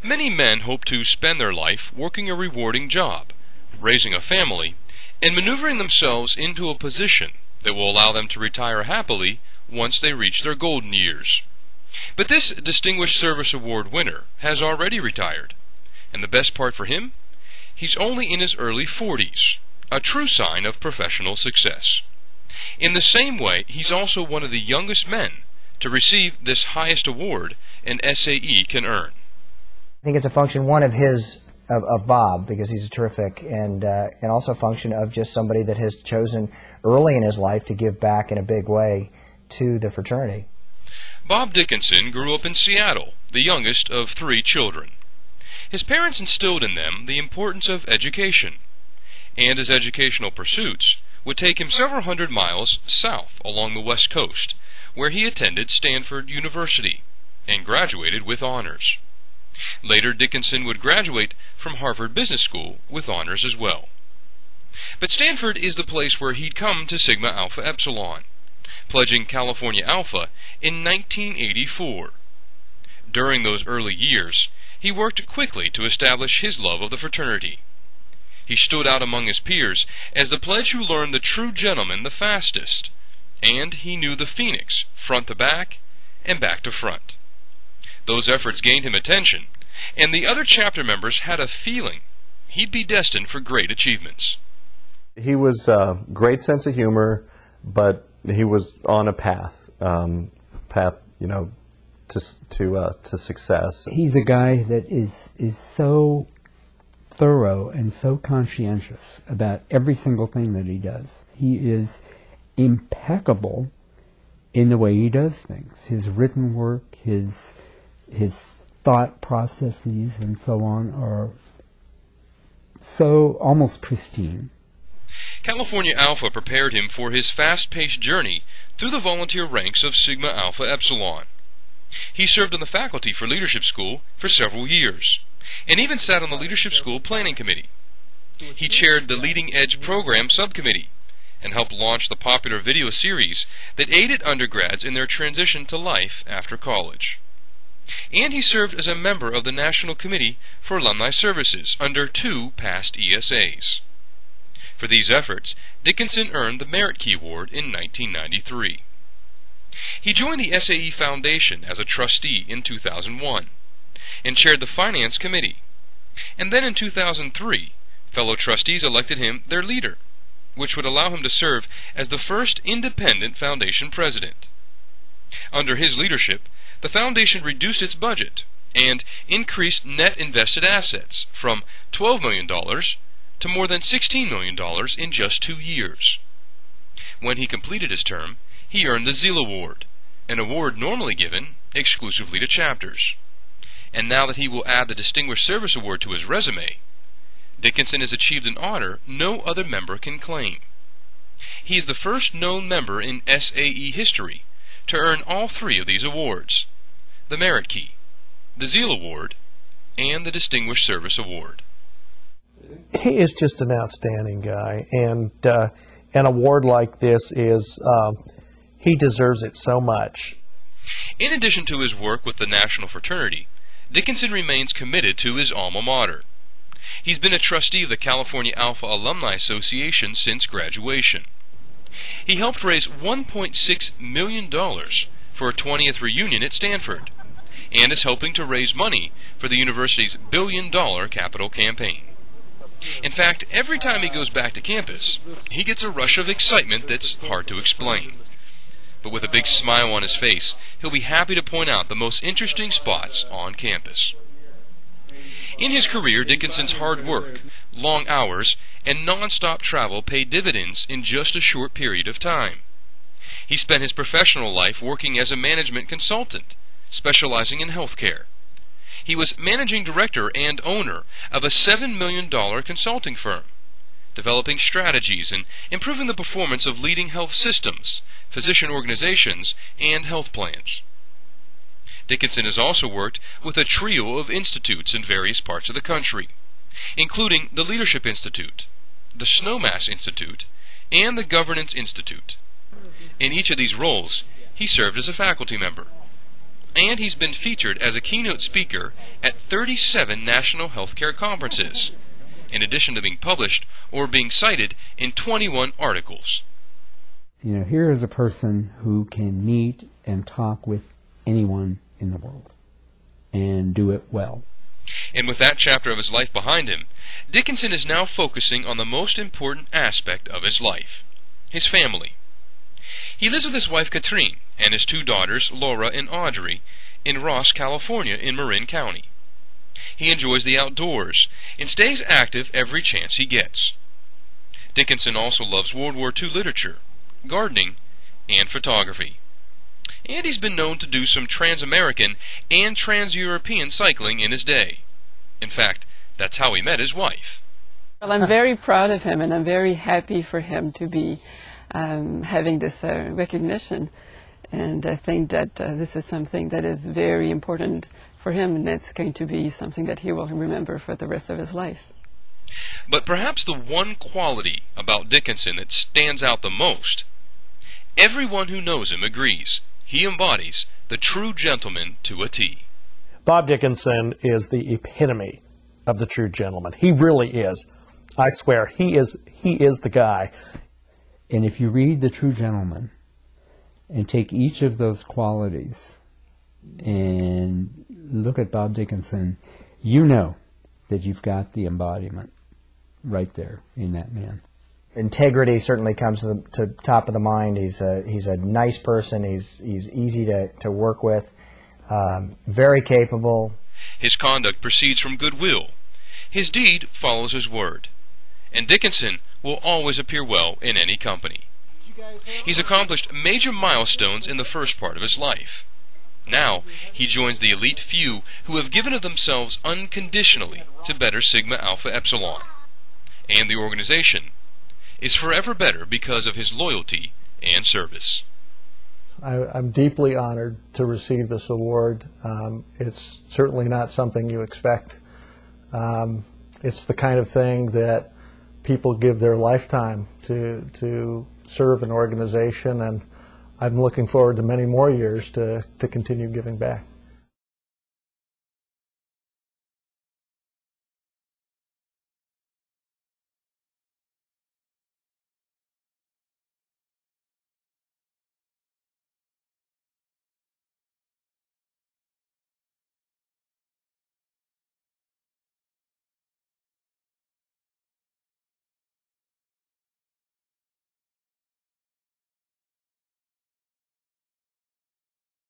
Many men hope to spend their life working a rewarding job, raising a family, and maneuvering themselves into a position that will allow them to retire happily once they reach their golden years. But this Distinguished Service Award winner has already retired, and the best part for him? He's only in his early 40s, a true sign of professional success. In the same way, he's also one of the youngest men to receive this highest award an SAE can earn. I think it's a function, one, of Bob, because he's a terrific, and also a function of just somebody that has chosen early in his life to give back in a big way to the fraternity. Bob Dickinson grew up in Seattle, the youngest of 3 children. His parents instilled in them the importance of education, and his educational pursuits would take him several hundred miles south along the West Coast, where he attended Stanford University and graduated with honors. Later, Dickinson would graduate from Harvard Business School with honors as well. But Stanford is the place where he'd come to Sigma Alpha Epsilon, pledging California Alpha in 1984. During those early years, he worked quickly to establish his love of the fraternity. He stood out among his peers as the pledge who learned the true gentleman the fastest, and he knew the phoenix front to back and back to front. Those efforts gained him attention, and the other chapter members had a feeling he'd be destined for great achievements. He was a great sense of humor, but he was on a path, to success. He's a guy that is so thorough and so conscientious about every single thing that he does. He is impeccable in the way he does things. His written work, his thought processes and so on are so almost pristine. California Alpha prepared him for his fast-paced journey through the volunteer ranks of Sigma Alpha Epsilon. He served on the faculty for Leadership School for several years, and even sat on the Leadership School Planning Committee. He chaired the Leading Edge Program Subcommittee, and helped launch the popular video series that aided undergrads in their transition to life after college. And he served as a member of the National Committee for Alumni Services under 2 past ESAs. For these efforts, Dickinson earned the Merit Key Award in 1993. He joined the SAE Foundation as a trustee in 2001 and chaired the Finance Committee. And then in 2003, fellow trustees elected him their leader, which would allow him to serve as the first independent foundation president. Under his leadership, the foundation reduced its budget and increased net invested assets from $12 million to more than $16 million in just 2 years. When he completed his term, he earned the Zeal Award, an award normally given exclusively to chapters. And now that he will add the Distinguished Service Award to his resume, Dickinson has achieved an honor no other member can claim. He is the first known member in SAE history to earn all 3 of these awards: the Merit Key, the Zeal Award, and the Distinguished Service Award. He is just an outstanding guy, and an award like this is, he deserves it so much. In addition to his work with the National Fraternity, Dickinson remains committed to his alma mater. He's been a trustee of the California Alpha Alumni Association since graduation. He helped raise $1.6 million for a 20th reunion at Stanford, and is helping to raise money for the university's billion-dollar capital campaign. In fact, every time he goes back to campus, he gets a rush of excitement that's hard to explain. But with a big smile on his face, he'll be happy to point out the most interesting spots on campus. In his career, Dickinson's hard work, long hours, and non-stop travel paid dividends in just a short period of time. He spent his professional life working as a management consultant, specializing in healthcare. He was managing director and owner of a $7 million consulting firm, developing strategies and improving the performance of leading health systems, physician organizations, and health plans. Dickinson has also worked with a trio of institutes in various parts of the country, including the Leadership Institute, the Snowmass Institute, and the Governance Institute. In each of these roles, he served as a faculty member. and he's been featured as a keynote speaker at 37 national healthcare conferences, in addition to being published or being cited in 21 articles. You know, here is a person who can meet and talk with anyone in the world and do it well. And with that chapter of his life behind him, Dickinson is now focusing on the most important aspect of his life, his family. He lives with his wife Katrine and his two daughters, Laura and Audrey, in Ross, California in Marin County. He enjoys the outdoors and stays active every chance he gets. Dickinson also loves World War II literature, gardening, and photography. And he's been known to do some trans-American and trans-European cycling in his day. In fact, that's how he met his wife. Well, I'm very proud of him, and I'm very happy for him to be having this recognition. And I think that this is something that is very important for him, and it's going to be something that he will remember for the rest of his life. But perhaps the one quality about Dickinson that stands out the most, everyone who knows him agrees he embodies the true gentleman to a T. Bob Dickinson is the epitome of the true gentleman. He really is. I swear, he is the guy. And if you read The True Gentleman and take each of those qualities and look at Bob Dickinson, you know that you've got the embodiment right there in that man. Integrity certainly comes to the top of the mind. He's a nice person. He's easy to work with. Very capable. His conduct proceeds from goodwill. His deed follows his word. And Dickinson will always appear well in any company. He's accomplished major milestones in the first part of his life. Now, he joins the elite few who have given of themselves unconditionally to better Sigma Alpha Epsilon. And the organization is forever better because of his loyalty and service. I'm deeply honored to receive this award. It's certainly not something you expect. It's the kind of thing that people give their lifetime to serve an organization, and I'm looking forward to many more years to continue giving back.